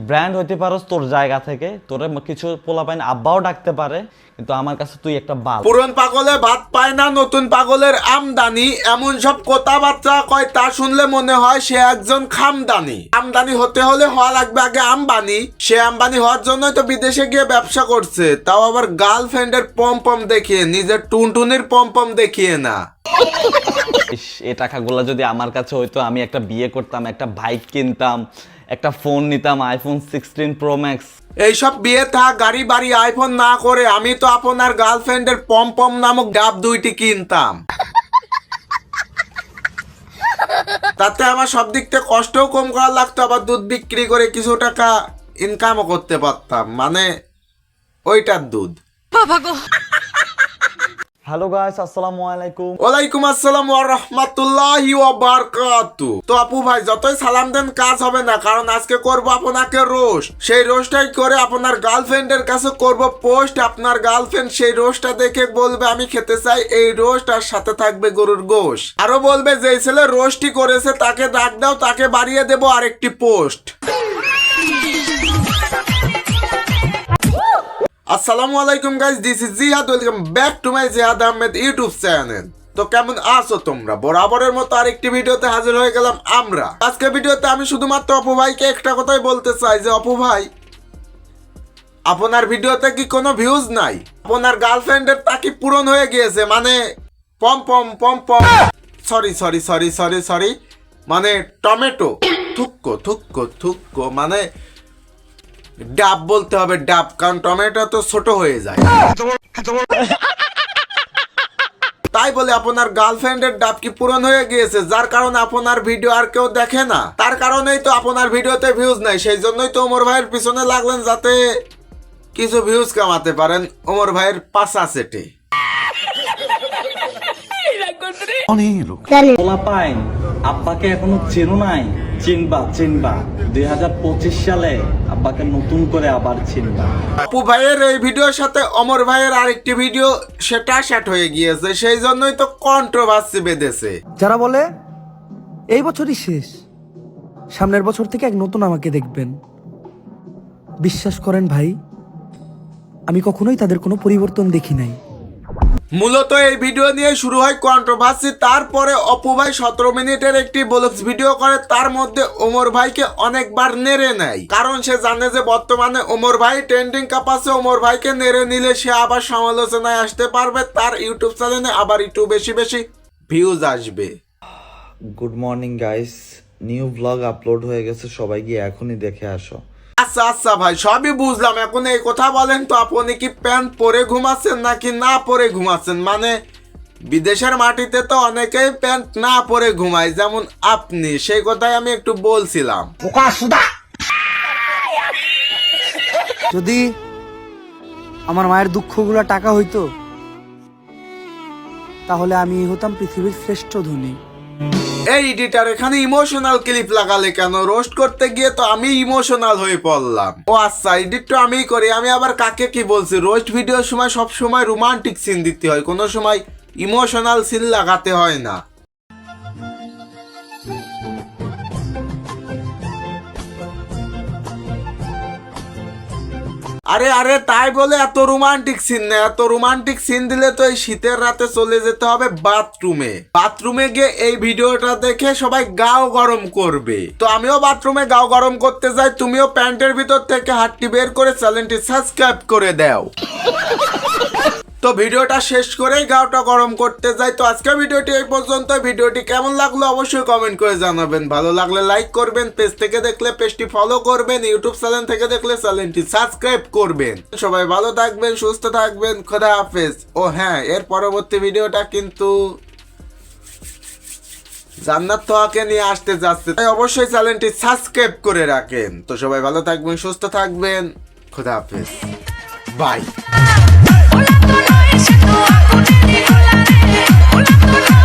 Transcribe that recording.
Brand হইতে পারস তোর জায়গা থেকে, তোরে কিছু পোলাপাইন আব্বাও ডাকতে পারে, কিন্তু আমার কাছে তুই একটা বাল। পুরন পাগলে ভাত পায় না, নতুন পাগলের আমদানি, এমন সব কথাবার্তা কয় তা শুনলে মনে হয় সে একজন খামদানি। আমদানি হতে হলে হওয়া লাগবে আগে আম্বানি। সে আম্বানি হওয়ার জন্যই তো বিদেশে গিয়ে ব্যবসা করছে, তাও আবার গার্লফ্রেন্ডের পম দেখিয়ে, নিজের টুনটুনির পম দেখিয়ে না। এই টাকাগুলো যদি আমার কাছে হইতো, আমি একটা বিয়ে করতাম, একটা বাইক কিনতাম, একটা ফোন নিতাম, আইফোন 16 প্রো ম্যাক্স। এইসব বিয়ে থা গাড়ি বাড়ি আইফোন না করে আমি তো আপনার গার্লফ্রেন্ডের পম নামক ডাব 2টি কিনতাম। তাতে আমার সব দিক থেকে কষ্টও কম করা লাগতো, আবার দুধ বিক্রি করে কিছু টাকা ইনকামও করতে পারতাম, মানে ওইটার দুধ। হ্যালো গাইস, আসসালামু আলাইকুম। ওয়ালাইকুম আসসালাম ওয়া রাহমাতুল্লাহি ওয়া বারাকাতুহু। তো আপু ভাই যতই সালাম দেন কাজ হবে না, কারণ আজকে করব আপনাকে রোস্ট। সেই রোস্টটাই করে আপনার গার্লফ্রেন্ডের কাছে করব পোস্ট। আপনার গার্লফ্রেন্ড সেই রোস্টটা দেখে বলবে আমি খেতে চাই এই রোস্ট, আর সাথে থাকবে গরুর গোশ। আরো বলবে যে ছেলে রোস্টই করেছে তাকে ডাক দাও, তাকে বাড়িয়ে দেব আরেকটি পোস্ট। আসসালামু আলাইকুম গাইস, দিস ইজ জিহাদ, ওয়েলকাম ব্যাক টু মাই জিহাদ আহমেদ ইউটিউব চ্যানেল। তো কেমন আছো তোমরা? বরাবরের মতো আরেকটি ভিডিওতে হাজির হয়ে গেলাম আমরা। আজকে ভিডিওতে আমি শুধুমাত্র অপু ভাইকে একটা কথাই বলতে চাই যে অপু ভাই, আপনার ভিডিওতে কি কোনো ভিউজ নাই? আপনার গার্লফ্রেন্ডের তাকি পূরণ হয়ে গিয়েছে, মানে পম সরি মানে টমেটো থুক্কো মানে ডাব বলতে হবে, ডাব, কারণ টমেটো তো ছোট হয়ে যায়। তাই বলে আপনার গার্লফ্রেন্ডের ডাব কি পূরণ হয়ে গিয়েছে, যার কারণে আপনার ভিডিও আর কেউ দেখে না? তার কারণেই তো আপনার ভিডিওতে ভিউজ নাই। সেই জন্যই তো ওমর ভাইয়ের পিছনে লাগলেন, যাতে কিছু ভিউজ কামাতে পারেন ওমর ভাইয়ের পাশা সেটে। পোলাপাইন আব্বাকে এখনো চেনো নাই? চিনবা 2025 সালে আব্বাকে নতুন করে আবার চিনবা। আপু ভাইয়ের এই ভিডিওর সাথে অমর ভাইয়ের আরেকটি ভিডিও সেটা সেট হয়ে গিয়েছে, সেই জন্যই তো কন্ট্রোভার্সি বেঁধেছে। যারা বলে এই বছরই শেষ, সামনের বছর থেকে এক নতুন আমাকে দেখবেন, বিশ্বাস করেন ভাই, আমি কখনোই তাদের কোনো পরিবর্তন দেখি নাই। মূলত এই ভিডিও নিয়ে শুরু হয় কন্ট্রোভার্সি। তারপরে অপু ভাই 17 মিনিটের একটি ব্লগস ভিডিও করে, তার মধ্যে ওমর ভাইকে অনেকবার নেড়ে নেয়, কারণ সে জানে যে বর্তমানে ওমর ভাই ট্রেন্ডিং কাপাসে। ওমর ভাইকে নেড়ে নিলে সে আবার সমালোচনায় আসতে পারবে, তার ইউটিউব চ্যানেলে আবার একটু বেশি ভিউজ আসবে। Good morning guys, new blog upload হয়ে গেছে, সবাই গিয়ে এখনই দেখে আসো। আচ্ছা ভাই, সবই বুঝলাম। এখন এই কথা বলেন তো, আপনি কি প্যান্ট পরে ঘুমাচ্ছেন নাকি না পরে ঘুমাচ্ছেন? মানে বিদেশের মাটিতে তো অনেকেই প্যান্ট না পরে ঘুমায়, যেমন আপনি। সেই কথাই আমি একটু বলছিলাম। যদি আমার মায়ের দুঃখগুলো টাকা হইতো, তাহলে আমি হতাম পৃথিবীর শ্রেষ্ঠ ধনী। এই এডিটর এখানে ইমোশনাল ক্লিপ লাগালে কেন? রোস্ট করতে গিয়ে তো আমি ইমোশনাল হয়ে পড়লাম। ও আচ্ছা, এডিট তো আমিই করি। আমি আবার কাকে কি বলছি? রোস্ট ভিডিওর সময় সব সময় রোমান্টিক সিন দিতে হয়, কোনো সময় ইমোশনাল সিন লাগাতে হয় না। আরে তাই বলে এত রোমান্টিক সিন না। এত রোমান্টিক সিন দিলে তো এই শীতের রাতে চলে যেতে হবে বাথরুমে গিয়ে এই ভিডিওটা দেখে সবাই গাও গরম করবে। তো আমিও বাথরুমে গাও গরম করতে যাই, তুমিও প্যান্টের ভিতর থেকে হাতটি বের করে চ্যানেলটি সাবস্ক্রাইব করে দাও। তো ভিডিওটা শেষ করেই গাওটা গরম করতে যাই। তো আজকে ভিডিওটি এই পর্যন্ত। ভিডিওটি কেমন লাগলো অবশ্যই কমেন্ট করে জানাবেন। ভালো লাগলে লাইক করবেন, পেজ থেকে দেখলে পেজটি ফলো করবেন, ইউটিউব চ্যানেল থেকে দেখলে চ্যানেলটি সাবস্ক্রাইব করবেন। সবাই ভালো থাকবেন, সুস্থ থাকবেন, খোদা হাফেজ। ও হ্যাঁ, এর পরবর্তী ভিডিওটা কিন্তু জান্নাত তোয়াকে নিয়ে আসতে যাচ্ছে, তাই অবশ্যই চ্যানেলটি সাবস্ক্রাইব করে রাখেন। তো সবাই ভালো থাকবেন, সুস্থ থাকবেন, খোদা হাফেজ, by. Hola, hola, hola, hola, hola, hola, hola, hola, hola, hola, hola,